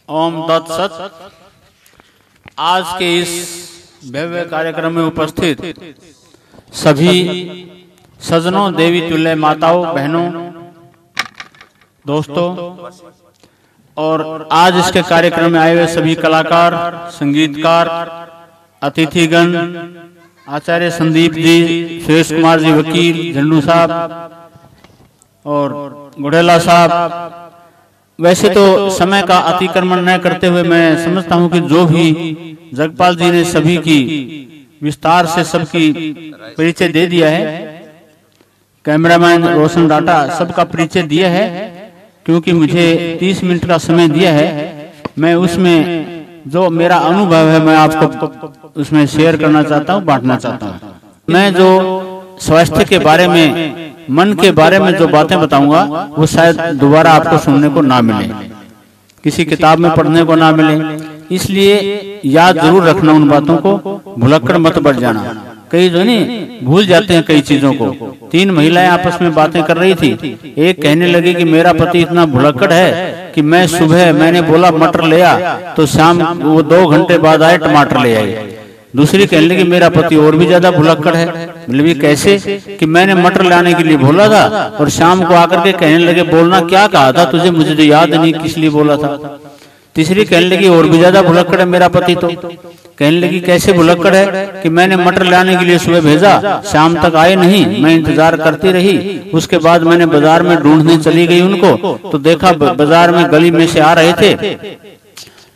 ओम तत्सत। आज के इस भव्य कार्यक्रम में उपस्थित सभी सज्जनों, देवी तुल्य माताओं, बहनों, दोस्तों और आज इसके कार्यक्रम में आए हुए सभी कलाकार, संगीतकार, अतिथिगण, आचार्य संदीप जी, सुरेश कुमार जी वकील, झंडू साहब और गुड़ेला साहब। वैसे तो समय का अतिक्रमण न करते हुए मैं समझता हूं कि जो भी जगपाल जी ने सभी की विस्तार से सबकी परिचय दे दिया है, कैमरामैन रोशन डाटा सबका परिचय दिया है, क्योंकि मुझे 30 मिनट का समय दिया है। मैं उसमें जो मेरा अनुभव है मैं आपको उसमें शेयर करना चाहता हूं, बांटना चाहता हूं। मैं जो स्वास्थ्य के बारे में, मन के बारे में जो बातें बताऊंगा वो शायद दोबारा आपको सुनने को ना मिले, किसी किताब में पढ़ने को ना मिले। इसलिए याद जरूर रखना उन बातों को, भुलक्कड़ मत बढ़ जाना। कई जो नहीं भूल जाते हैं कई चीजों को। 3 महिलाएं आपस में बातें कर रही थी। एक कहने लगी कि मेरा पति इतना भुलक्कड़ है कि मैं सुबह मैंने बोला मटर ले आ तो शाम वो 2 घंटे बाद आए टमाटर ले आई। दूसरी कहने लगी मेरा पति और भी ज्यादा भुलक्कड़ है। मतलब कैसे कि मैंने मटर लाने के लिए बोला था और शाम को आकर के कहने लगे बोलना क्या कहा था तुझे, मुझे तो याद नहीं किस लिए बोला था। तीसरी कहने लगी और भी ज्यादा भुलक्कड़ है मेरा पति। तो कहने लगी कैसे भुलक्कड़ है कि मैंने मटर लाने के लिए सुबह भेजा, शाम तक आए नहीं, मैं इंतजार करती रही। उसके बाद मैंने बाजार में ढूंढने चली गई उनको, तो देखा बाजार में गली में से आ रहे थे,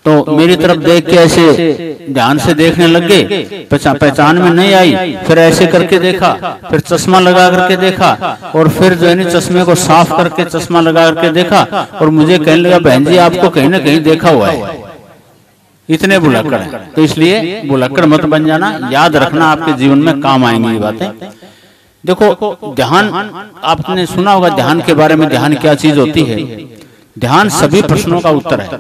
तो मेरी तरफ देख के ऐसे ध्यान से देखने लग गए। पहचान में नहीं आई। फिर ऐसे करके देखा, फिर चश्मा लगा करके देखा और फिर जो है चश्मे को साफ करके चश्मा लगा करके देखा और मुझे कहने लगा बहन जी आपको कहीं ना कहीं देखा हुआ है, इतने भुलक्कड़ है। तो इसलिए भुलक्कड़ मत बन जाना, याद रखना, आपके जीवन में काम आएंगी ये बातें। देखो ध्यान, आपने सुना होगा ध्यान के बारे में, ध्यान क्या चीज होती है। ध्यान सभी प्रश्नों का उत्तर है,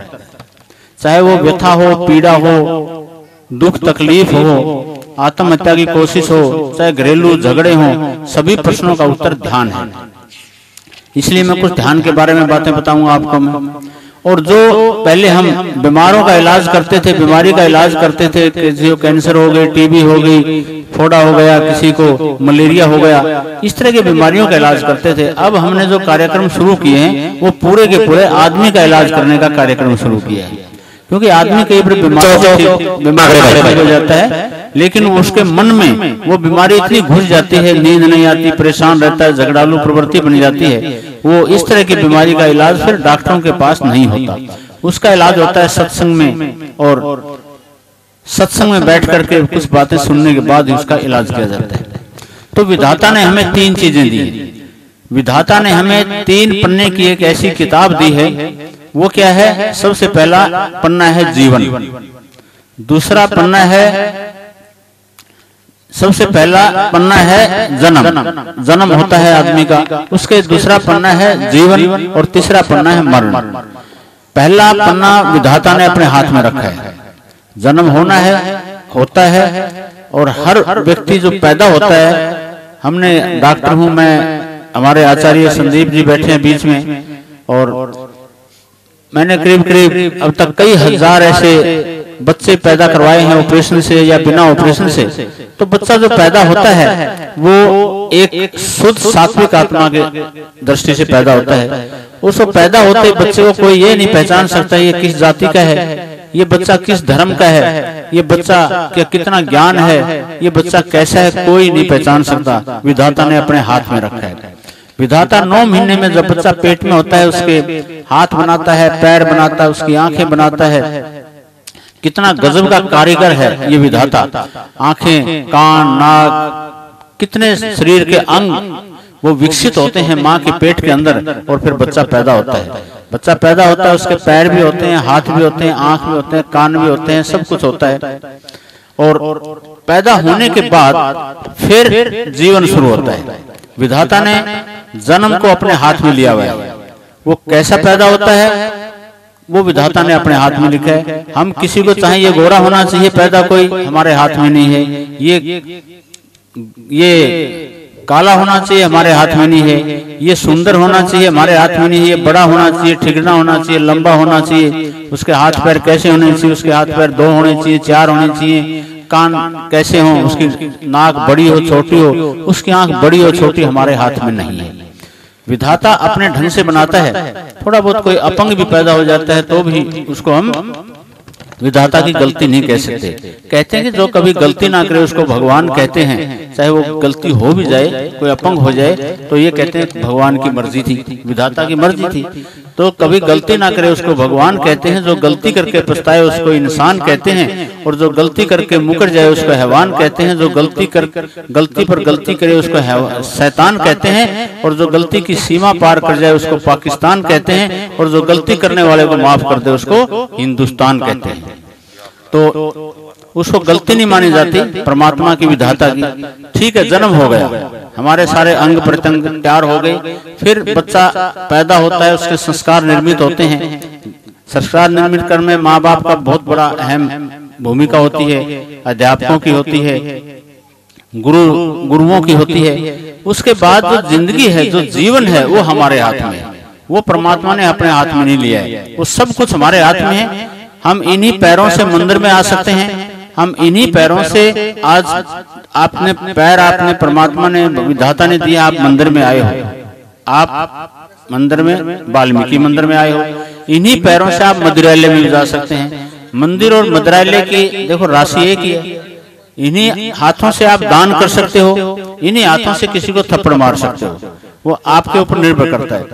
चाहे वो व्यथा हो, पीड़ा हो, दुख तकलीफ हो, आत्महत्या की कोशिश हो, चाहे घरेलू झगड़े हो, सभी प्रश्नों का उत्तर ध्यान है। इसलिए मैं कुछ ध्यान के बारे में बातें बताऊंगा आपको मैं। और जो पहले हम बीमारों का इलाज करते थे, बीमारी का इलाज करते थे, किसी को कैंसर हो गई, टीबी हो गई, फोड़ा हो गया, किसी को मलेरिया हो गया, इस तरह की बीमारियों का इलाज करते थे। अब हमने जो कार्यक्रम शुरू किए हैं वो पूरे के पूरे आदमी का इलाज करने का कार्यक्रम शुरू किया है। क्योंकि आदमी कई बार बीमार हो जाता है, लेकिन उसके मन में वो बीमारी इतनी घुस जाती है, नींद नहीं आती, परेशान रहता है, झगड़ालू प्रवृत्ति बन जाती है। वो इस तरह की बीमारी का इलाज फिर डॉक्टरों के पास नहीं होता। उसका इलाज होता है सत्संग में, और सत्संग में बैठ करके कुछ बातें सुनने के बाद ही उसका इलाज किया जाता है। तो विधाता ने हमें 3 चीजें दी। विधाता ने हमें 3 पन्ने की एक ऐसी किताब दी है। वो क्या है? सबसे पहला पन्ना है जीवन, दूसरा पन्ना है, सबसे पहला पन्ना है जन्म, जन्म होता है आदमी का, उसके दूसरा पन्ना है जीवन और तीसरा पन्ना है मरण। पहला पन्ना विधाता ने अपने हाथ में रखा है। जन्म होना है, होता है, और हर व्यक्ति जो पैदा होता है, हमने डॉक्टर हूं मैं, हमारे आचार्य संदीप जी बैठे हैं बीच में, और मैंने करीब करीब अब तक कई हजार ऐसे बच्चे पैदा करवाए हैं ऑपरेशन से या बिना ऑपरेशन से। तो बच्चा जो पैदा होता है वो एक शुद्ध सात्विक आत्मा के दृष्टि से पैदा होता है। उसको पैदा होते बच्चे को कोई ये नहीं पहचान सकता ये किस जाति का है, ये बच्चा किस धर्म का है, ये बच्चा क्या कितना ज्ञान है, ये बच्चा कैसा है, कोई नहीं पहचान सकता। विधाता ने अपने हाथ में रखा है। विधाता 9 महीने में जब बच्चा पेट में होता है उसके हाथ बनाता है, पैर बनाता है, उसकी आंखें बनाता है। कितना गजब का कारीगर है ये विधाता। आंखें, कान, नाक, कितने शरीर के अंग वो विकसित होते हैं माँ के पेट के अंदर, और फिर बच्चा पैदा होता है। बच्चा पैदा होता है, उसके पैर भी होते हैं, हाथ भी होते हैं, आंख भी होते हैं, कान भी होते हैं, सब कुछ होता है। और पैदा होने के बाद फिर जीवन शुरू होता है। विधाता ने जन्म को अपने हाथ में लिया हुआ है। वो कैसा पैदा होता है वो विधाता ने अपने हाथ में लिखा है। हम किसी को चाहे ये गोरा होना चाहिए पैदा, कोई हमारे हाथ में नहीं है। ये काला होना चाहिए, हमारे हाथ में नहीं है। ये सुंदर होना चाहिए, हमारे हाथ में नहीं है। ये बड़ा होना चाहिए, ठिकना होना चाहिए, लंबा होना चाहिए। उसके हाथ पैर कैसे होने चाहिए, उसके हाथ पैर 2 होने चाहिए, 4 होने चाहिए। कान कैसे हो, उसकी नाक बड़ी हो छोटी हो, उसकी आंख बड़ी हो छोटी, हमारे हाथ में नहीं है। विधाता अपने ढंग से बनाता है। थोड़ा बहुत कोई अपंग भी पैदा हो जाता है तो भी उसको हम विधाता की गलती नहीं कह सकते। कहते हैं कि जो कभी गलती ना करे उसको भगवान कहते हैं। चाहे वो गलती हो भी जाए, कोई अपंग हो जाए, तो ये कहते हैं भगवान की मर्जी थी, विधाता की मर्जी थी। तो कभी गलती ना करे उसको भगवान कहते हैं। जो गलती करके पछताए उसको इंसान कहते हैं, और जो गलती करके मुकर जाए उसको हैवान कहते हैं। जो गलती पर गलती करे उसको शैतान कहते हैं, और जो गलती की सीमा पार कर जाए उसको पाकिस्तान कहते हैं, और जो गलती करने वाले को माफ कर दे उसको हिंदुस्तान कहते हैं। तो उसको गलती नहीं मानी जाती परमात्मा की, विधाता की। ठीक है, जन्म हो गया, हमारे सारे अंग प्रत्यंग तैयार हो गए, फिर बच्चा पैदा होता है, उसके संस्कार निर्मित होते हैं। संस्कार निर्मित करने में माँ बाप का बहुत अहम भूमिका होती है, अध्यापकों की होती है, गुरुओं की होती है। उसके बाद जो जिंदगी है, जो जीवन है, वो हमारे हाथ में है। वो परमात्मा ने अपने हाथ में नहीं लिया है, वो सब कुछ हमारे हाथ में है। हम इन्हीं पैरों से मंदिर में आ सकते हैं। हम इन्हीं पैरों से आज आपने परमात्मा ने, विधाता ने दिया, आप मंदिर में आए हो। आप मंदिर में, वाल्मीकि मंदिर में आए हो। इन्हीं पैरों से आप मंदिरालय में जा सकते हैं। मंदिर और मंदिरालय की देखो राशि एक ही है। इन्हीं हाथों से आप दान कर सकते हो, इन्हीं हाथों से किसी को थप्पड़ मार सकते हो। वो आपके ऊपर निर्भर करता है।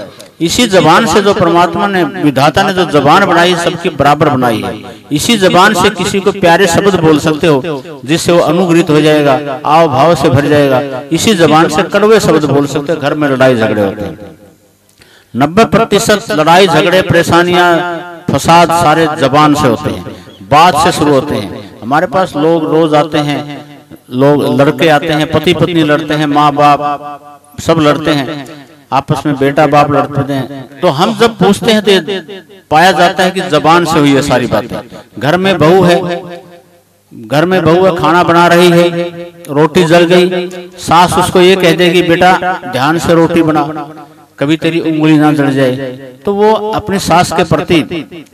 इसी जबान से जो परमात्मा ने, विधाता ने जो जबान बनाई, सबकी बराबर बनाई है। इसी जबान से किसी को प्यारे शब्द बोल सकते हो, जिससे वो अनुग्रहित हो जाएगा, आव भाव से भर जाएगा। इसी जबान से कड़वे शब्द बोल सकते हो। घर में लड़ाई झगड़े होते हैं, 90% लड़ाई झगड़े, परेशानियां, फसाद सारे जबान से होते हैं, बात से शुरू होते हैं। हमारे पास लोग रोज आते हैं, लोग लड़के आते हैं, पति पत्नी लड़ते हैं, माँ बाप सब लड़ते हैं, आपस में बेटा बाप लड़ते हैं। तो हम जब पूछते हैं तो पाया जाता है कि जबान से हुई है सारी बातें। घर में बहू है, खाना बना रही है, रोटी जल गई, सास उसको ये कह देगी बेटा ध्यान से रोटी बना, कभी तेरी उंगली ना जल जाए। तो वो अपनी सास के प्रति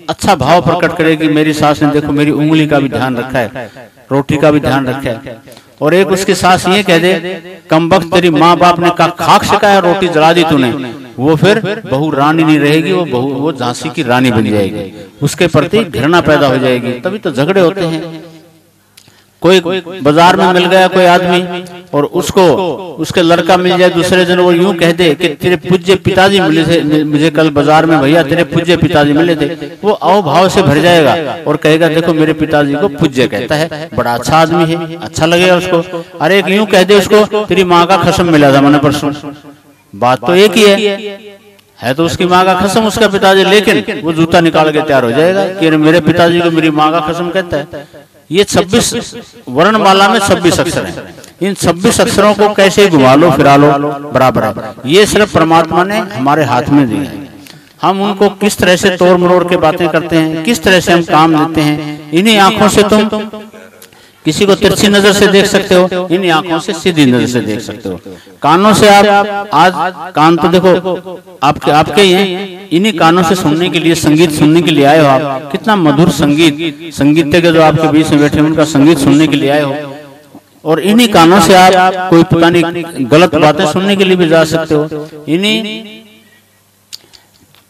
अच्छा भाव प्रकट करेगी, मेरी सास ने देखो मेरी उंगली का भी ध्यान रखा है, रोटी का भी ध्यान रखा है। और एक उसकी सास ये कह दे कमबख्त तेरी माँ बाप ने खाक सिखाया, रोटी जला दी तूने, वो फिर बहू रानी नहीं रहेगी, वो झांसी की रानी बन जाएगी। उसके प्रति घृणा पैदा हो जाएगी। तभी तो झगड़े होते हैं। कोई बाजार में मिल गया कोई आदमी और उसको उसके लड़का मिल जाए दूसरे दिन, वो यूं कह दे कि तेरे पूज्य पिताजी मिले थे मुझे कल बाजार में, भैया तेरे पूज्य पिताजी मिले थे, वो अवभाव से भर जाएगा और कहेगा देखो मेरे पिताजी को पूज्य कहता है, बड़ा अच्छा आदमी है, अच्छा लगेगा उसको। अरे एक यूं कह दे उसको तेरी माँ का कसम मिला था मैंने परसों, बात तो एक ही है तो उसकी माँ का कसम उसका पिताजी, लेकिन वो जूता निकाल के तैयार हो जाएगा कि मेरे पिताजी को मेरी माँ का कसम कहता है। ये 26 वर्णमाला में 26 अक्षर हैं। इन 26 अक्षरों को कैसे घुमा लो फिरा लो बराबर है। ये सिर्फ परमात्मा ने हमारे हाथ में दिया है। हम उनको किस तरह से तोड़ मरोड़ के बातें करते हैं, किस तरह से हम काम लेते हैं। इन्हीं आंखों से तुम किसी को तिरछी नजर से देख सकते हो, इन्हीं आंखों से सीधी नजर से देख सकते हो। कानों से आप आज कान तो देखो आपके ही हैं, इन्हीं कानों से सुनने के लिए, संगीत सुनने के लिए आए हो आप। कितना मधुर संगीत, संगीतज्ञ जो आपके बीच में बैठे उनका संगीत सुनने के लिए आए हो। और इन्हीं कानों से आप कोई पता नहीं गलत बातें सुनने के लिए भी जा सकते हो। इन्हीं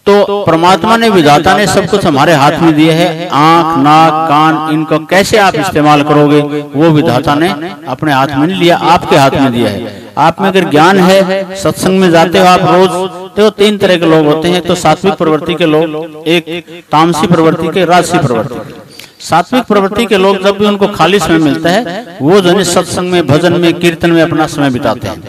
तो परमात्मा ने, विधाता ने सब कुछ हमारे हाथ में दिए है। आंख, नाक, कान, इनको कैसे आप इस्तेमाल करोगे वो विधाता ने अपने हाथ में नहीं लिया, आपके हाथ में दिया है। आप में अगर ज्ञान है, सत्संग में जाते हो आप रोज, तो 3 तरह के लोग होते हैं। तो सात्विक प्रवृत्ति के लोग, एक तामसी प्रवृत्ति के, राजसी प्रवृत्ति के। सात्विक प्रवृत्ति के लोग जब भी उनको खाली समय मिलता है वो जो सत्संग में, भजन में, कीर्तन में अपना समय बिताते हैं,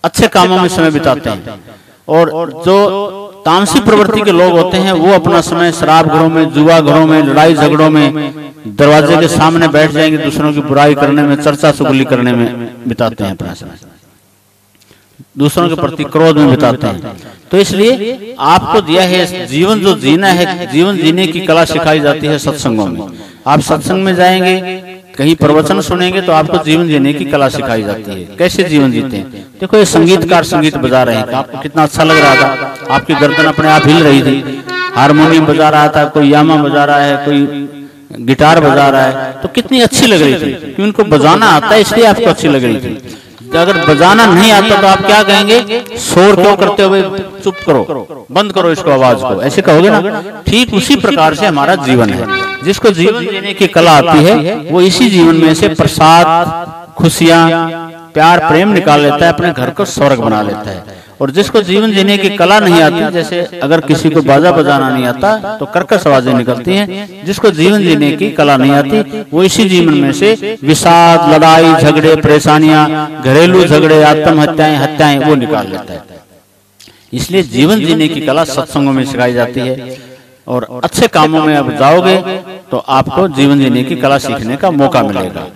अच्छे कामों में समय बिताते हैं। और जो तामसी प्रवृत्ति के लोग होते हैं वो अपना समय शराब घरों में, जुआ घरों में, लड़ाई झगड़ों में, दरवाजे के सामने बैठ जाएंगे, दूसरों की बुराई करने में, चर्चा चुगली करने में बिताते हैं अपना समय, दूसरों के प्रति क्रोध में बिताते हैं। तो इसलिए आपको दिया है जीवन जो जीना है, जीवन जीने की कला सिखाई जाती है सत्संगों में। आप सत्संग में जाएंगे, कहीं प्रवचन सुनेंगे तो आपको जीवन जीने की कला सिखाई जाती है, कैसे जीवन जीते हैं। देखो ये संगीतकार संगीत बजा रहे हैं, आपको कितना अच्छा लग रहा था, आपकी गर्दन अपने आप हिल रही थी। हारमोनियम बजा रहा था, कोई यामा बजा रहा है, कोई गिटार बजा रहा है, तो कितनी अच्छी लग रही थी कि उनको बजाना आता है इसलिए आपको अच्छी लग रही थी। अगर बजाना नहीं आता तो आप क्या कहेंगे, शोर क्यों करते हो, चुप करो, बंद करो इसको, आवाज को, ऐसे कहोगे ना। ठीक उसी प्रकार से हमारा जीवन है, जिसको जीवन जीने की कला आती है वो इसी जीवन में से प्रसाद, खुशियां, प्यार, प्रेम निकाल लेता है, अपने घर को स्वर्ग बना लेता है। और जिसको जीवन जीने की कला नहीं आती, जैसे अगर किसी को बाजा बजाना नहीं आता तो कर्कश आवाजें निकलती हैं, जिसको जीवन जीने की कला नहीं आती वो इसी जीवन में से विषाद, लड़ाई झगड़े, परेशानियां, घरेलू झगड़े, आत्महत्याएं, हत्याएं वो निकाल लेता है। इसलिए जीवन जीने की कला सत्संगों में सिखाई जाती है, और अच्छे कामों में अब जाओगे तो आपको जीवन जीने की कला सीखने का मौका मिलेगा।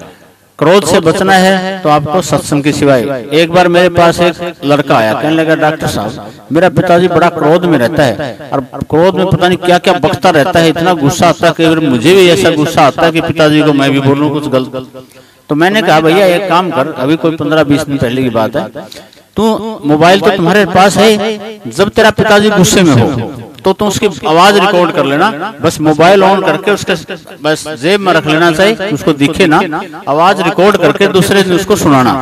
क्रोध से बचना है तो आपको सत्संग के सिवाय। एक बार मेरे पास एक लड़का आया, कहने लगा डॉक्टर साहब मेरा पिताजी बड़ा क्रोध में रहता है, और क्रोध में पता नहीं क्या क्या बकता रहता है, इतना गुस्सा आता है कि मुझे भी ऐसा गुस्सा आता है कि पिताजी को मैं भी बोलूं कुछ गलत। तो मैंने कहा भैया एक काम कर, अभी कोई 15-20 दिन पहले की बात है, तू मोबाइल तो तुम्हारे पास है, जब तेरा पिताजी गुस्से में हो तो तुम उसकी आवाज रिकॉर्ड कर लेना, बस मोबाइल ऑन करके उसके बस जेब में रख लेना चाहिए, उसको दिखे ना, आवाज रिकॉर्ड करके दूसरे दिन उसको सुनाना।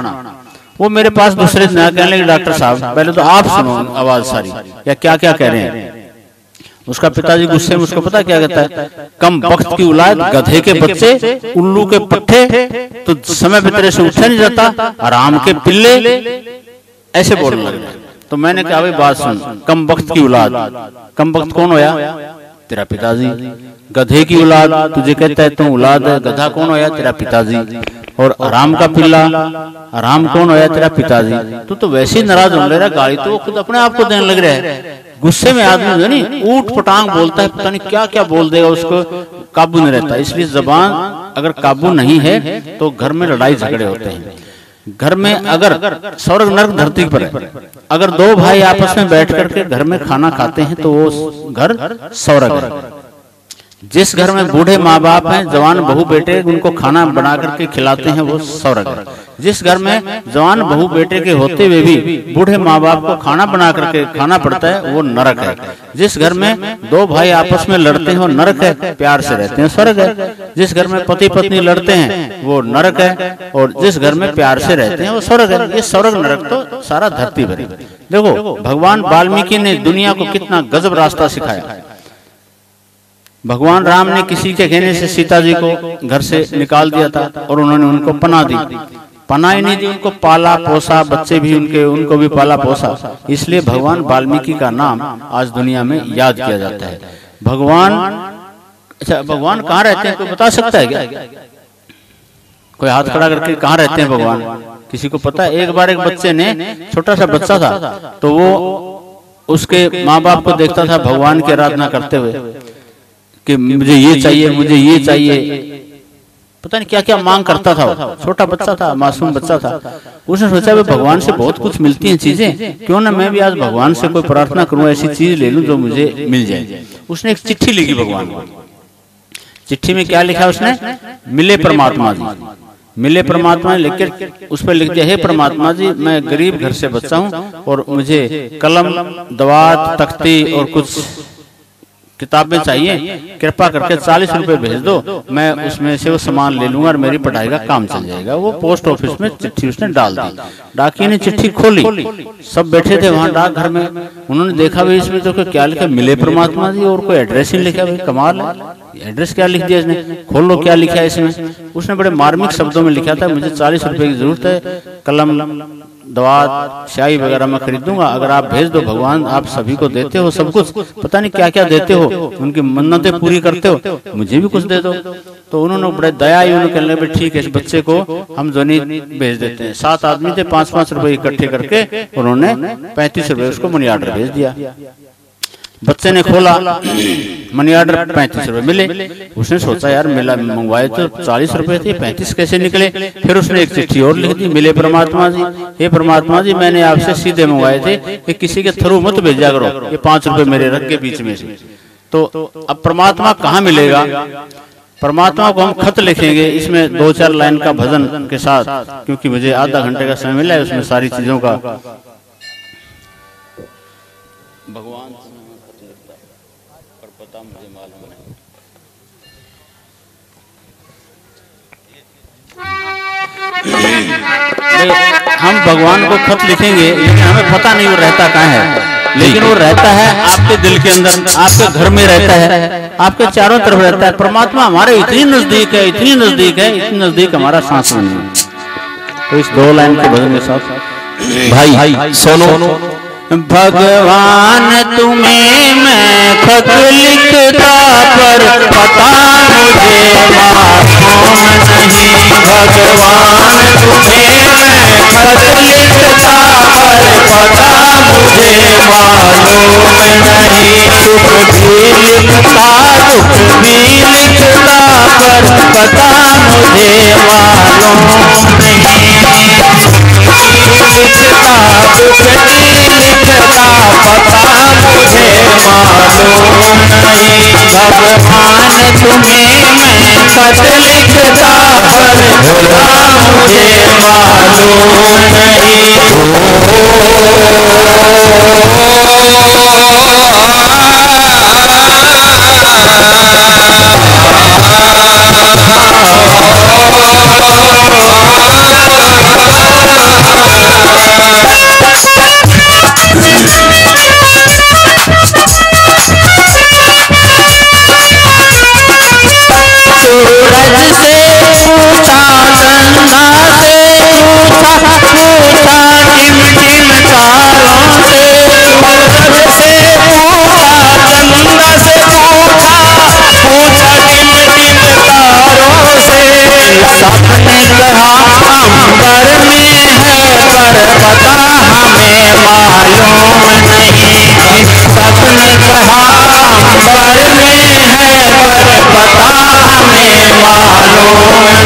वो मेरे पास दूसरे दिन कहने लगे डॉक्टर साहब पहले तो आप सुनो आवाज सारी, या क्या क्या कह रहे हैं। उसका पिताजी गुस्से में उसको पता क्या कहता है, कम वक्त की औलाद, गधे के बच्चे, उल्लू के पट्टे, तो समय पे तेरे से उठा नहीं जाता, आराम के पिल्ले, ऐसे बोलने लगे। तो मैंने कहा भाई बात सुन, कम वक्त की औलाद, कम वक्त कौन होया, तेरा पिताजी। गधे की औलाद, तुझे कहता है तू औलाद है, गधा कौन होया, तेरा पिताजी। और आराम का पिल्ला, आराम कौन होया, तेरा पिताजी। तू तो वैसे ही नाराज हो रहा, गाली तो खुद अपने आप को देने लग रहा है। गुस्से में आदमी जो नहीं ऊट पटांग बोलता है, पता नहीं क्या क्या बोल देगा, उसको काबू नहीं रहता। इसलिए जबान अगर काबू नहीं है तो घर में लड़ाई झगड़े होते हैं। घर में अगर स्वर्ग नरक धरती पर है, अगर दो भाई आपस में बैठ करके घर में खाना खाते हैं तो वो घर स्वर्ग है। जिस घर में बूढ़े माँ बाप हैं, जवान बहू बेटे उनको खाना बना करके खिलाते हैं, वो स्वर्ग है। जिस घर में जवान बहू बेटे के होते हुए भी बूढ़े माँ बाप को खाना बना करके खाना पड़ता है, वो नरक है। जिस घर में दो भाई आपस में लड़ते हैं वो नरक है, प्यार से रहते हैं स्वर्ग है। जिस घर में पति पत्नी लड़ते हैं वो नरक है, और जिस घर में प्यार से रहते हैं वो स्वर्ग है। ये स्वर्ग नरक तो सारा धरती भरी। देखो भगवान वाल्मीकि ने दुनिया को कितना गजब रास्ता सिखाया। भगवान राम ने किसी के कहने से सीता जी को घर से निकाल दिया था, और उन्होंने उनको पनाह दी, पनाह ही नहीं दी, उनको पाला पोसा, बच्चे भी उनको भी पाला पोसा। इसलिए भगवान वाल्मीकि का नाम आज दुनिया में याद किया जाता है। भगवान, अच्छा भगवान कहाँ रहते हैं कोई बता सकता है क्या? कोई हाथ खड़ा करके कहाँ रहते हैं भगवान, किसी को पता है? एक बार एक बच्चे ने, छोटा सा बच्चा था, तो वो उसके माँ बाप को देखता था भगवान की आराधना करते हुए कि मुझे ये चाहिए, मुझे ये चाहिए, पता नहीं क्या क्या मांग करता था। छोटा बच्चा था, मासूम बच्चा था। उसने सोचा भाई भगवान से बहुत कुछ मिलती हैं चीजें, क्यों ना मैं भी आज भगवान से कोई प्रार्थना करूं, ऐसी चीज ले लूं जो मुझे मिल जाए। उसने एक चिट्ठी लिखी भगवान को। चिट्ठी में क्या लिखा उसने, मिले परमात्मा जी, मिले परमात्मा लिख कर उस पर लिख दिया, हे परमात्मा जी मैं गरीब घर से बच्चा हूँ और मुझे कलम, दवात, तख्ती और कुछ किताबें चाहिए, कृपा करके 40 रुपए भेज दो, मैं उसमें से वो सामान ले लूंगा और मेरी पढ़ाई का काम चल जाएगा। वो पोस्ट ऑफिस में चिट्ठी उसने डाल दी। डाकिये ने चिट्ठी खोली, सब बैठे थे वहां डाक घर में। उन्होंने देखा भाई इसमें तो क्या लिखा, मिले परमात्मा जी, और कोई एड्रेस नहीं लिखा। भाई कमाल है, एड्रेस क्या लिख दिया इसने, खोल लो क्या लिखा है इसमें। उसने बड़े मार्मिक शब्दों में लिखा था, मुझे 40 रुपए की जरूरत है, कलम, दवात, स्याही वगैरह मैं खरीदूंगा, अगर आप भेज दो। भगवान आप सभी को देते हो सब कुछ, पता नहीं क्या क्या देते हो, उनकी मन्नतें पूरी करते हो, मुझे भी कुछ दे दो। तो उन्होंने बड़े दया ही उन्होंने कहने लगे ठीक है इस बच्चे को हम जोनी भेज देते हैं। 7 आदमी थे, 5-5 रुपए इकट्ठे करके उन्होंने 35 रुपए उसको मनी ऑर्डर भेज दिया। बच्चे ने खोला, मनी ऑर्डर 35 रुपए मिले। उसने सोचा यार मिला, मंगवाए तो 40 रुपए थे, 35 कैसे निकले। फिर उसने एक चिट्ठी और लिख दी, मिले परमात्मा जी, हे परमात्मा जी मैंने आपसे सीधे मंगवाए थे कि किसी के थ्रू मत भेजा करो, ये 5 रुपए मेरे रख के बीच में से। तो अब परमात्मा कहाँ मिलेगा? परमात्मा को हम खत लिखेंगे, इसमें 2-4 लाइन का भजन के साथ, क्योंकि मुझे आधा घंटे का समय मिला है, उसमें सारी चीजों का भगवान खत लिखता पर पता मुझे मालूम नहीं। हम भगवान को खत लिखेंगे, लेकिन हमें पता नहीं वो रहता कहाँ है, लेकिन वो रहता है आपके दिल के अंदर, आपके घर में रहता है, आपके चारों तरफ रहता है। परमात्मा हमारे इतनी नजदीक है, इतनी नजदीक है, इतनी नजदीक हमारा सांस में नहीं। तो इस 2 लाइन के भजन के साथ भाई सोनो। भगवान तुम्हें मैं खत लिखता पर पता मुझे मालूम नहीं। भगवान तुम्हें मैं खत लिखता पर पता मुझे मालूम नहीं। सुख भी लिखता दुख भी लिखता पर पता मुझे मालूम नहीं। लिखता दुख भी लिखता पता मुझे मालूम नहीं। भगवान तुम्हें मैं खत लिखता पर पता मुझे मालूम नहीं। सूरज से पूछा, चंदा से पूछा, पूछा टिम टिम तारों से। सूरज से पूछा, चंदा से पूछा, पूछा टिम टिम तारों से। सबने कहा अंबर में है पर पता हमें मालूम नहीं। सबने कहा अंबर में है पर पता हमें मालूम नहीं।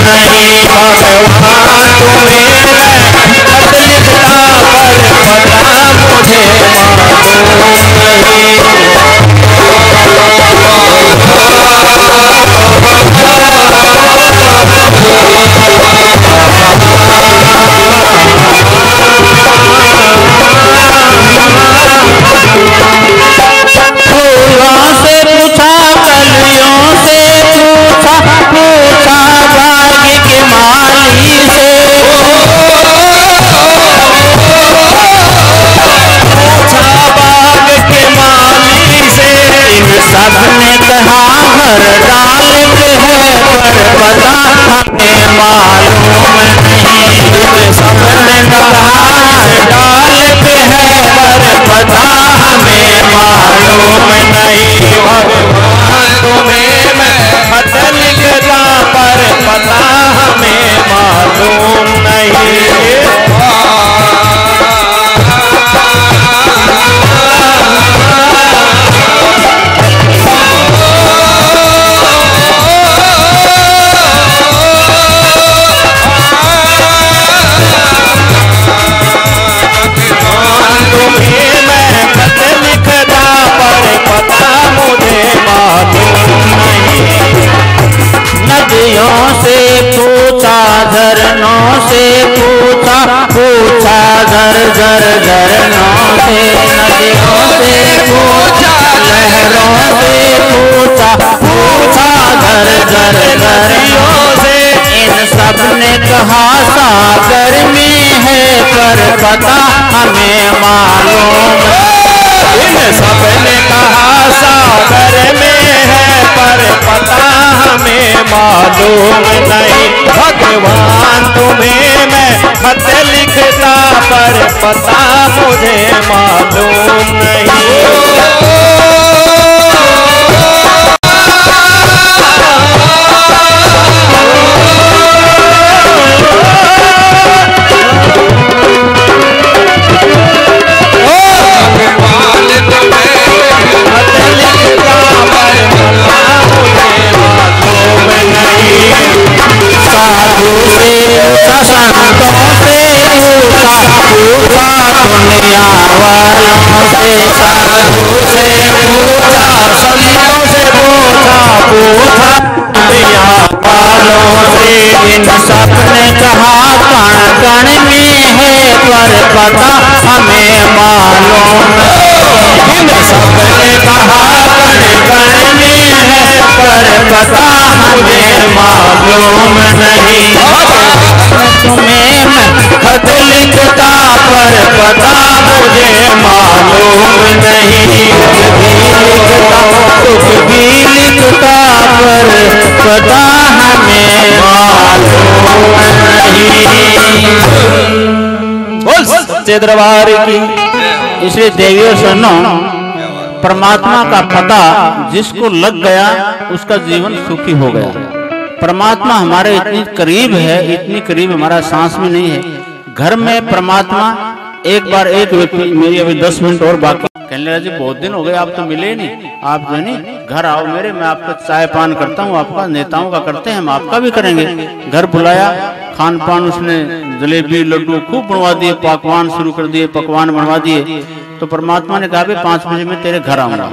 भगवान तुम्हें मैं खत लिखता पर पता मुझे मालूम नहीं। फूलों से पूछा, कलियों से पूछा, पूछा भाग्य के माली से। पूछा भाग्य के माली से। इन सब ने कहा घर डाल के है पर पता हमें मालूम नहीं। इन सब ने कहा डाल के है पर पता हमें मालूम नहीं। भगवान तुम्हें मैं खत लिखता पर पता हमें मालूम नहीं। तुम्हें मैं खत लिखता पर पता मुझे मालूम नहीं। नदियों से पूछा, झरनों से पूछा, पूछा झर झर झरनों से। नदियों से पूछा, लहरों से पूछा, पूछा झर झर झरनों से। इन सब ने कहा सागर में है पर पता हमें मालूम। इन सब ने कहा सागर में है पर पता हमें मालूम नहीं। भगवान तुम्हें मैं खत लिखता पर पता मुझे मालूम नहीं। साधु से पूछा, संतों से पूछा, पूछा दुनिया वालों से। साधु से पर पता हमें मालूम नहीं। सबने कहा कण कण में है पर पता हमें मालूम नहीं। तुम्हें मैं खत लिखता पर पता मुझे मालूम नहीं। कुछ भी लिखता पर पता हमें मालूम नहीं। बोल सच्चे दरबार की। इसलिए देवियों सुनो, परमात्मा का पता जिसको लग गया उसका जीवन सुखी हो गया। परमात्मा हमारे इतनी करीब है, इतनी करीब हमारा सांस में नहीं है। घर में परमात्मा एक बार एक व्यक्ति, मेरी अभी 10 मिनट और बाकी, कहने लगा जी बहुत दिन हो गए आप तो मिले नहीं, आप जो नहीं घर आओ मेरे, मैं आपका चाय पान करता हूँ, आपका नेताओं का करते हैं, हम आपका भी करेंगे। घर बुलाया, खान पान उसने जलेबी लड्डू खूब बनवा दिए, पकवान शुरू कर दिए, पकवान बनवा दिए। तो परमात्मा ने कहा 5 बजे मैं तेरे घर आऊंगा।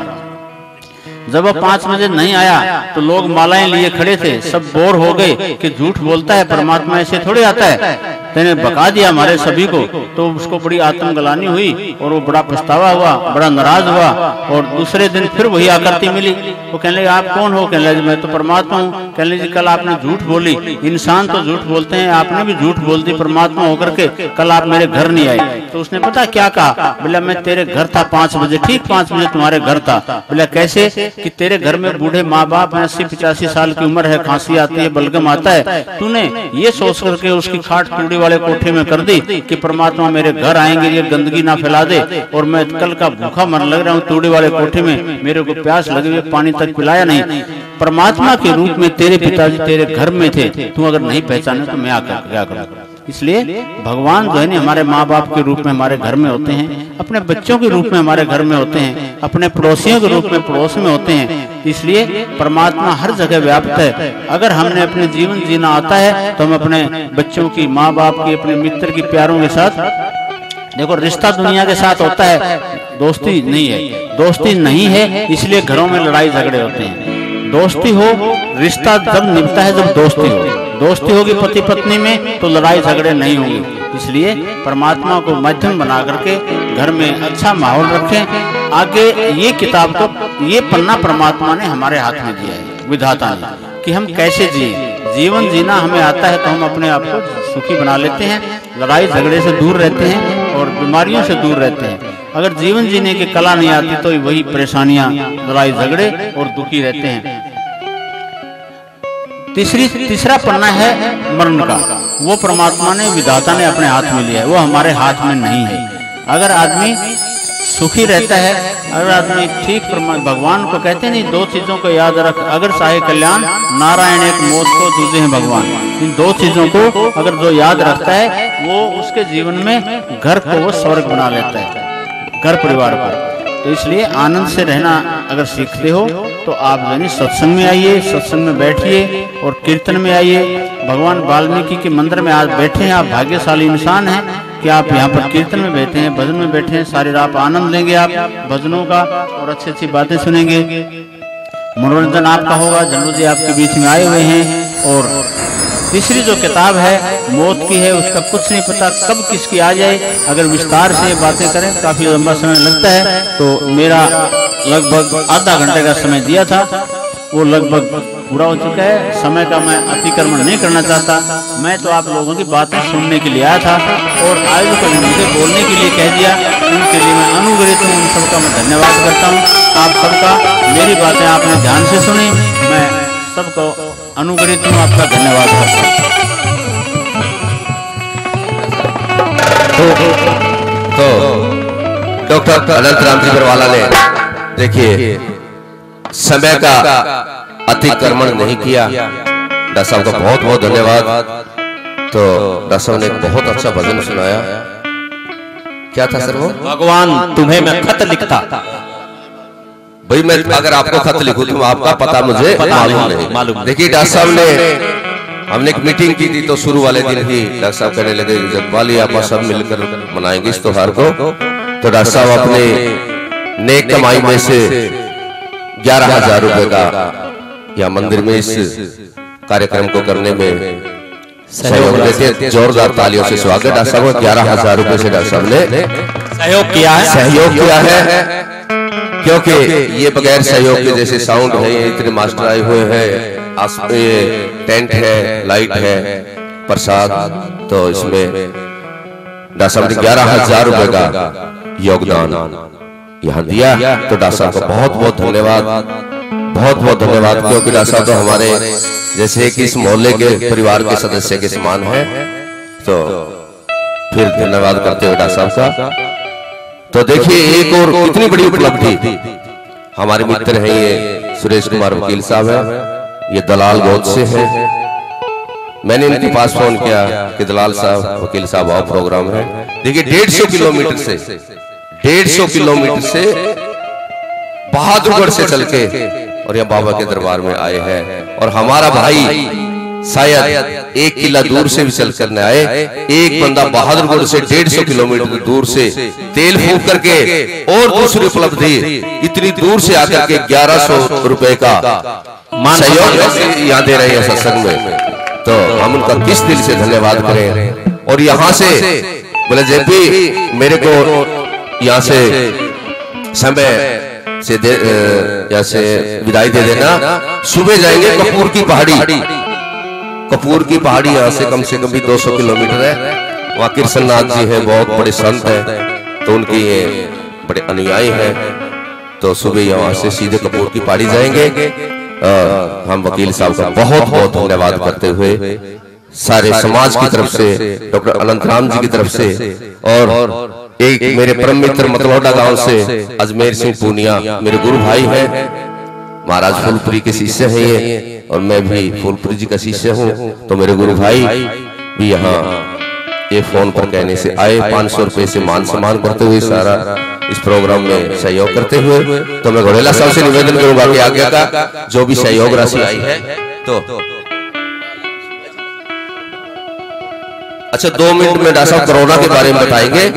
जब वह 5 बजे नहीं आया तो लोग मालाएं लिए खड़े थे, सब बोर हो गए कि झूठ बोलता है, परमात्मा ऐसे थोड़े आता है, तेने बका दिया हमारे सभी को। तो उसको बड़ी आत्मग्लानि हुई और वो बड़ा पछतावा हुआ, बड़ा नाराज हुआ। और दूसरे दिन फिर वही आकृति मिली। वो कहने लगे आप कौन हो? कहने लगे मैं तो परमात्मा हूँ। कहने लगे कल आपने झूठ बोली, इंसान तो झूठ बोलते हैं, आपने भी झूठ बोल दी परमात्मा होकर के, कल आप मेरे घर नहीं आए। तो उसने पता क्या कहा? बोला मैं तेरे घर था 5 बजे, ठीक 5 बजे तुम्हारे घर था। बोला कैसे? कि तेरे घर में बूढ़े माँ बाप 80-85 साल की उम्र है, खांसी आती है, बलगम आता है, तूने ये सोच करके उसकी खाट तूड़ी वाले कोठे में कर दी कि परमात्मा मेरे घर आएंगे, ये गंदगी ना फैला दे, और मैं कल का भूखा मरने लग रहा हूँ तूड़ी वाले कोठे में, मेरे को प्यास लगी हुई, पानी तक पिलाया नहीं। परमात्मा के रूप में तेरे पिताजी तेरे घर में थे, तू अगर नहीं पहचाने तो मैं आकर क्या करूँ? इसलिए भगवान जो है ना हमारे माँ बाप के रूप में हमारे घर में होते हैं, अपने बच्चों के रूप में हमारे घर में होते हैं, अपने पड़ोसियों के रूप में पड़ोस में होते हैं। इसलिए परमात्मा हर जगह व्याप्त है। अगर हमने अपने जीवन जीना आता है तो हम अपने बच्चों की, माँ बाप की, अपने मित्र की, प्यारों के साथ, देखो रिश्ता दुनिया के साथ होता है, दोस्ती नहीं है। दोस्ती नहीं है इसलिए घरों में लड़ाई झगड़े होते हैं। दोस्ती हो, रिश्ता जब निभता है जब दोस्ती हो। दोस्ती होगी पति पत्नी में तो लड़ाई झगड़े नहीं होंगे। इसलिए परमात्मा को माध्यम बना करके घर में अच्छा माहौल रखें। आगे ये किताब तो, ये पन्ना परमात्मा ने हमारे हाथ में दिया है, विधाता ने, कि हम कैसे जिए। जीवन जीना हमें आता है तो हम अपने आप को सुखी बना लेते हैं, लड़ाई झगड़े से दूर रहते हैं और बीमारियों से दूर रहते हैं। अगर जीवन जीने की कला नहीं आती तो वही परेशानियां, लड़ाई झगड़े और दुखी रहते हैं। तीसरा पन्ना है मरण का। वो परमात्मा ने, विधाता ने अपने हाथ में लिया है, वो हमारे हाथ में नहीं है। अगर आदमी सुखी रहता है, अगर आदमी ठीक, भगवान को कहते नहीं 2 चीजों को याद रख, अगर चाहे कल्याण, नारायण एक मौत को, दूसरे हैं भगवान। इन 2 चीजों को अगर जो याद रखता है वो उसके जीवन में घर को वो स्वर्ग बना लेता है, घर परिवार पर। तो इसलिए आनंद से रहना अगर सीखते हो तो आप यानी सत्संग में आइए, सत्संग में बैठिए और कीर्तन में आइए। भगवान वाल्मीकि के मंदिर में आज बैठे हैं, आप भाग्यशाली इंसान हैं कि आप यहाँ पर कीर्तन में बैठे हैं, भजन में बैठे हैं। सारी रात आनंद लेंगे आप भजनों का और अच्छी अच्छी बातें सुनेंगे, मनोरंजन आपका होगा। जन्नू जी आपके बीच में आए हुए हैं। और तीसरी जो किताब है मौत की है, उसका कुछ नहीं पता कब किसकी आ जाए। अगर विस्तार से बातें करें काफी लंबा समय लगता है, तो मेरा लगभग आधा घंटे का समय दिया था, वो लगभग पूरा हो चुका है। समय का मैं अतिक्रमण नहीं करना चाहता। मैं तो आप लोगों की बातें सुनने के लिए आया था और आज को मुझे बोलने के लिए कह दिया, उनके लिए मैं अनुग्रहित हूँ। उन सबका मैं धन्यवाद करता हूँ। आप सबका, मेरी बातें आपने ध्यान से सुनी, मैं सबको अनुग्रहित हूँ, आपका धन्यवाद करता हूँ। तो डॉक्टर अनंत राम जी बरवाला ने देखिए समय का अतिक्रमण नहीं किया। डॉक्टर साहब का बहुत बहुत धन्यवाद। तो डॉक्टर साहब ने बहुत अच्छा भजन सुनाया। क्या था सर वो? भगवान तुम्हें मैं खत लिखता। भाई मैं अगर आपको खत लिखूं तो आपका पता मुझे मालूम। देखिए डॉक्टर साहब ने, हमने एक मीटिंग की थी तो शुरू वाले दिन ही डॉक्टर साहब कहने लगे जगवाली आप सब मिलकर मनाएंगे इस त्योहार को। तो डॉक्टर साहब अपने नेक कमाई में से 11,000 रुपए का या मंदिर में इस कार्यक्रम को करने में सहयोग देते हैं। जोरदार तालियों से स्वागत। डॉक्टर साहब को 11,000 रुपए से डॉक्टर साहब ने सहयोग किया है क्योंकि ये बगैर सहयोग के जैसे साउंड है, इतने मास्टर आए हुए हैं, टेंट है, लाइट है, प्रसाद, तो इसमें डॉक्टर साहब ने 11,000 रुपए का योगदान यहाँ दिया। तो डॉक्टर साहब को बहुत बहुत धन्यवाद, बहुत बहुत धन्यवाद, क्योंकि डॉक्टर साहब तो हमारे जैसे कि इस मोहल्ले के परिवार के सदस्य के समान है। तो फिर धन्यवाद करते हुए डॉक्टर साहब का। तो देखिए एक और कितनी बड़ी उपलब्धि, हमारे मित्र हैं ये सुरेश कुमार वकील साहब है, ये दलाल गोद से है। मैंने इनके पास फोन किया कि दलाल साहब, वकील साहब आओ, प्रोग्राम है। देखिए 150 किलोमीटर से बहादुरगढ़ से चल के और यहाँ बाबा के दरबार में आए हैं। और हमारा भाई शायद 1 किला दूर से भी चल कर आए, एक बंदा बहादुरगढ़ से 150 किलोमीटर दूर से तेल फूंक करके, और दूसरी उपलब्धि इतनी दूर से आकर के 1100 रुपए का सहयोग यहाँ दे रहे हैं सत्संग में। तो हम उनका किस दिल से धन्यवाद करें। और यहाँ से बोले जब भी मेरे को यहाँ से समय से जैसे विदाई दे देना, सुबह जाएंगे कपूर की पहाड़ी, यहाँ से कम भी 200 किलोमीटर है। वहाँ कृष्णनाथ जी हैं, बहुत बड़े संत हैं, तो उनके ये बड़े अनुयायी हैं। तो सुबह यहाँ से सीधे कपूर की पहाड़ी जाएंगे। हम वकील साहब का बहुत बहुत धन्यवाद करते हुए सारे समाज की तरफ से, डॉक्टर अनंत राम जी की तरफ से, और एक मेरे परम मित्र मतलौडा गांव से अजमेर सिंह पूनिया, मेरे गुरु भाई हैं, महाराज फूलपुरी के शिष्य हैं ये, और मैं भी फूलपुरी जी का शिष्य हूँ। तो मेरे गुरु भाई भी यहाँ ये फोन पर कहने से आए, 500 रुपए से मान सम्मान करते हुए सारा इस प्रोग्राम में सहयोग करते हुए। तो मैं घोड़ेला साहब से निवेदन करूंगा कि आगे का जो भी सहयोग राशि आई है, तो अच्छा 2 मिनट में डॉक्टर साहब कोरोना के बारे में बताएंगे।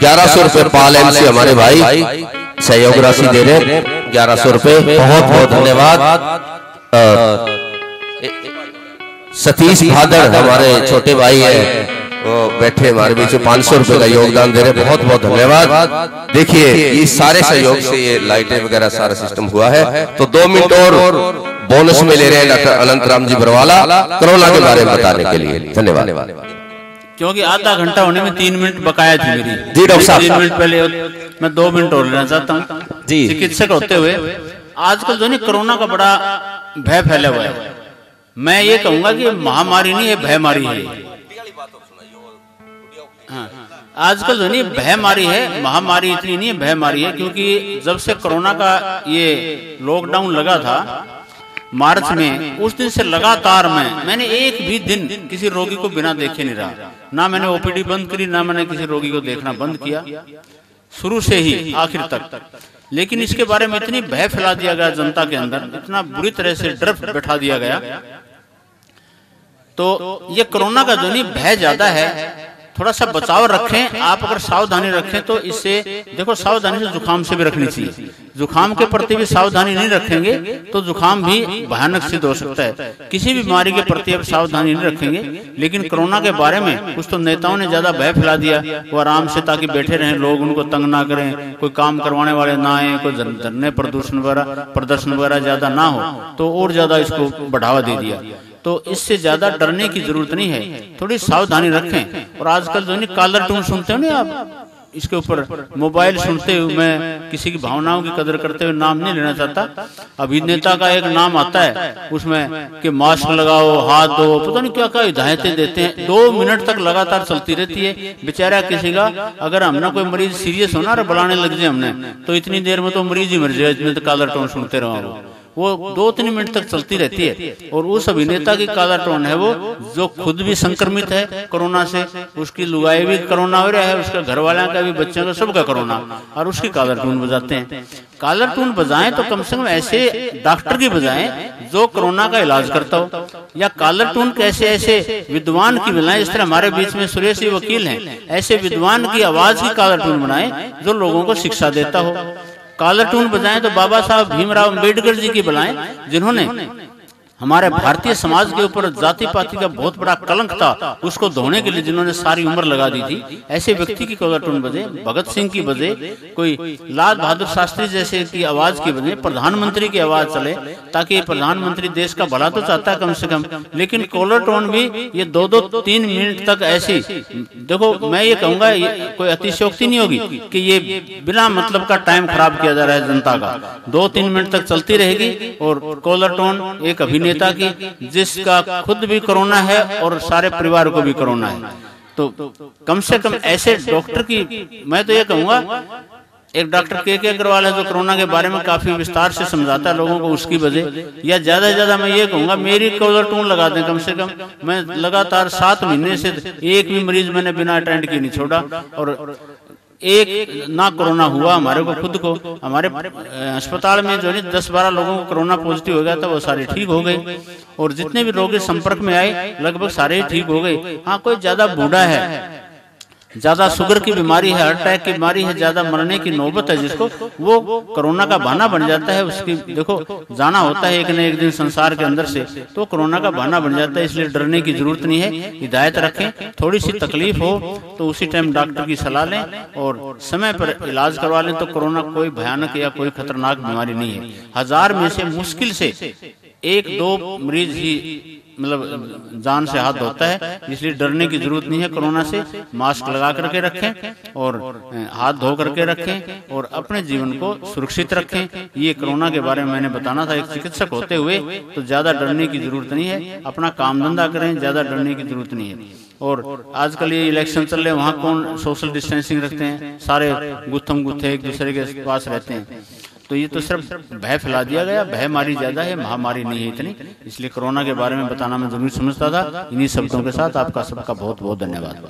1100 रुपए पालन से हमारे भाई सहयोग राशि दे रहे हैं, 1100 रुपए, बहुत बहुत धन्यवाद। सतीश भादर हमारे छोटे भाई हैं, वो बैठे हमारे बीच में 500 रुपए का योगदान दे रहे हैं, बहुत बहुत धन्यवाद। देखिए इस सारे सहयोग से ये लाइटें वगैरह सारा सिस्टम हुआ है। तो 2 मिनट और बोनस में ले रहे हैं डॉक्टर अनंत राम जी बरवाला कोरोना के बारे में बताने के लिए। धन्यवाद। क्योंकि आधा घंटा होने में 3 मिनट बकाया थी मेरी। जी डॉक्टर साहब, 3 मिनट पहले मैं 2 मिनट और लेना चाहता हूँ जी। चिकित्सक होते हुए आजकल जो नहीं कोरोना का बड़ा भय फैला हुआ है। मैं ये कहूंगा कि महामारी नहीं है, भयमारी है। हाँ, आजकल जो नहीं भयमारी है, महामारी इतनी नहीं है, भयमारी है। क्योंकि जब से कोरोना का ये लॉकडाउन लगा था मार्च में, उस दिन से लगातार मैंने एक भी दिन किसी रोगी को बिना देखे नहीं रहा। ना मैंने ओपीडी बंद करी, ना मैंने किसी रोगी को देखना बंद किया, शुरू से ही आखिर तक। लेकिन इसके बारे में इतनी भय फैला दिया गया जनता के अंदर, इतना बुरी तरह से डर बैठा दिया गया। तो ये कोरोना का जो नहीं भय ज्यादा है, थोड़ा सा बचाव रखें। आप अगर सावधानी रखें तो इससे, देखो सावधानी से जुकाम से भी रखनी चाहिए। जुकाम के प्रति भी सावधानी नहीं रखेंगे तो जुकाम भी भयानक सिद्ध हो सकता है। किसी भी बीमारी के प्रति अब सावधानी नहीं रखेंगे। लेकिन कोरोना के बारे में कुछ तो नेताओं ने ज्यादा भय फैला दिया, वो आराम से ताकि बैठे रहें लोग, उनको तंग ना करें, कोई काम करवाने वाले ना आए, कोई धरने प्रदर्शन वगैरह ज्यादा ना हो, तो और ज्यादा इसको बढ़ावा दे दिया। तो इससे ज्यादा डरने की जरूरत नहीं है, थोड़ी सावधानी रखें। और आजकल जो नहीं कॉलर ट्यून सुनते हो ना आप, इसके ऊपर मोबाइल सुनते हुए, मैं किसी की भावनाओं की कदर करते हुए नाम नहीं लेना चाहता, अभिनेता का एक नाम आता है उसमें कि मास्क लगाओ, हाथ धो, पता नहीं क्या क्या हिदायतें देते हैं। 2 मिनट तक लगातार चलती रहती है। बेचारा किसी का अगर हमने कोई मरीज सीरियस होना और बुलाने लग जाए हमने, तो इतनी देर में तो मरीज ही मर जाए, इतने तो कॉलर टोन सुनते रहो। वो 2-3 मिनट तक चलती रहती है। और उस अभिनेता की कॉलर टोन है वो, जो खुद भी संक्रमित है कोरोना से, उसकी लुगाई भी कोरोना हो रहा है, उसके घर वालों का भी, बच्चों का, सबका कोरोना, और उसकी कॉलर टून बजाते हैं। कॉलर टून बजाएं तो कम से कम ऐसे डॉक्टर की बजाएं जो कोरोना का इलाज करता हो, या कॉलर टून कैसे ऐसे विद्वान की बनाएं। इस तरह हमारे बीच में सुरेश जी वकील हैं, ऐसे विद्वान की आवाज की कॉलर टून बनाएं जो लोगों को शिक्षा देता हो। कॉलर टून बजाएं तो बाबा साहब भीमराव अम्बेडकर जी की बुलाएं, जिन्होंने हमारे भारतीय समाज के ऊपर जाति पाति का बहुत बड़ा कलंक था, उसको धोने के लिए जिन्होंने सारी उम्र लगा दी थी, ऐसे व्यक्ति की कॉलर टून बजे, भगत सिंह की बजे, कोई लाल बहादुर शास्त्री जैसे की आवाज की बजे, प्रधानमंत्री की आवाज चले, ताकि प्रधानमंत्री देश का भला तो चाहता है कम से कम, लेकिन कॉलर टोन भी ये 2-2-3 मिनट तक ऐसी, देखो मैं ये कहूंगा कोई अतिशयोक्ति नहीं होगी कि ये बिना मतलब का टाइम खराब किया जा रहा है जनता का। 2-3 मिनट तक चलती रहेगी और कॉलर टोन एक अभिनेता की जिसका खुद भी कोरोना है और सारे परिवार को भी कोरोना है, तो कम से कम ऐसे डॉक्टर की, मैं तो ये कहूंगा एक डॉक्टर के अग्रवाल है जो कोरोना के बारे में काफी विस्तार से समझाता है लोगों को, उसकी वजह या ज्यादा से ज्यादा मैं ये कहूंगा मेरी कॉलर टून लगा दें कम से कम। मैं लगातार 7 महीने से एक भी मरीज मैंने बिना अटेंड किए नहीं छोड़ा, और एक ना कोरोना हुआ हमारे को खुद को। हमारे अस्पताल में जो है 10-12 लोगों को कोरोना पॉजिटिव हो गया था, वो सारे ठीक हो गए, और जितने भी रोगी संपर्क में आए लगभग सारे ठीक हो गए। हाँ, कोई ज्यादा बूढ़ा है, ज्यादा शुगर की बीमारी है, हार्ट अटैक की बीमारी है, ज्यादा मरने की नौबत है जिसको, वो कोरोना का बहाना बन जाता है। उसकी देखो जाना होता है एक न एक दिन संसार के अंदर से, तो कोरोना का बहाना बन जाता है। इसलिए डरने की जरूरत नहीं है, हिदायत रखें, थोड़ी सी तकलीफ हो तो उसी टाइम डॉक्टर की सलाह लें और समय पर इलाज करवा लें, तो कोरोना कोई भयानक या कोई खतरनाक बीमारी नहीं है। 1000 में से मुश्किल से 1-2 मरीज ही मतलब जान से हाथ धोता है, इसलिए डरने की जरूरत नहीं है कोरोना से। मास्क लगा करके रखें और हाथ धो करके रखें और अपने जीवन को सुरक्षित रखें। ये कोरोना के बारे में मैंने बताना था एक चिकित्सक होते हुए, तो ज्यादा डरने की जरूरत नहीं है, अपना काम धंधा करें, ज्यादा डरने की जरूरत नहीं है। और आजकल ये इलेक्शन चल रहे हैं, वहाँ कौन सोशल डिस्टेंसिंग रखते हैं, सारे गुत्थम गुत्थे एक दूसरे के पास रहते हैं, तो ये तो सिर्फ भय फैला दिया गया। भय मारी ज्यादा है, महामारी नहीं है इतनी, इसलिए कोरोना के बारे में बताना मैं जरूर समझता था। इन्हीं शब्दों के साथ आपका सबका बहुत बहुत धन्यवाद।